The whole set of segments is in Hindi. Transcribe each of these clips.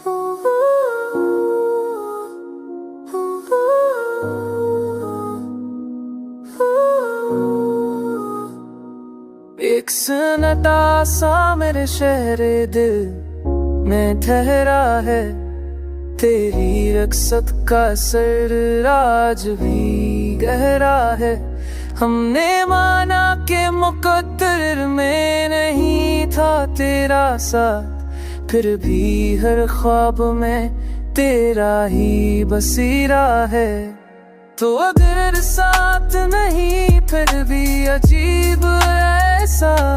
एक सन्नाटा सा मेरे शहरे दिल में ठहरा है, तेरी रक्सत का असर आज भी गहरा है। हमने माना कि मुकद्दर में नहीं था तेरा साथ, फिर भी हर ख्वाब में तेरा ही बसीरा है। तो अगर साथ नहीं फिर भी अजीब ऐसा,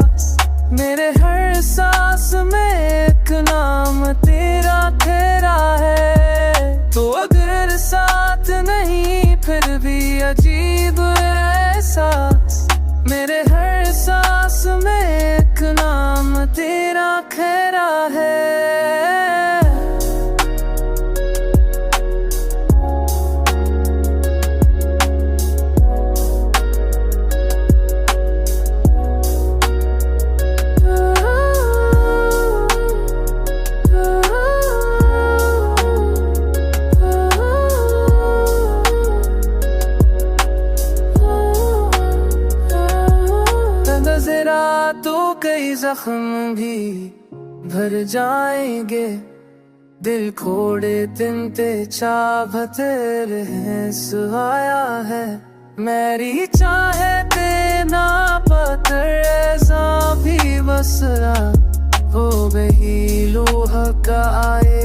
मेरे हर सांस में एक नाम तेरा ठहरा है। तो अगर साथ नहीं फिर भी अजीब ऐसा, मेरे हर सांस में एक नाम तेरा ठहरा है। तो कई जख्म भी भर जाएंगे, दिल खोड़े दिन ते चाहते रहे सुहाया है। मेरी चाहे ते ना पत्थर ऐसा भी बसरा, वो बही लोहा का आए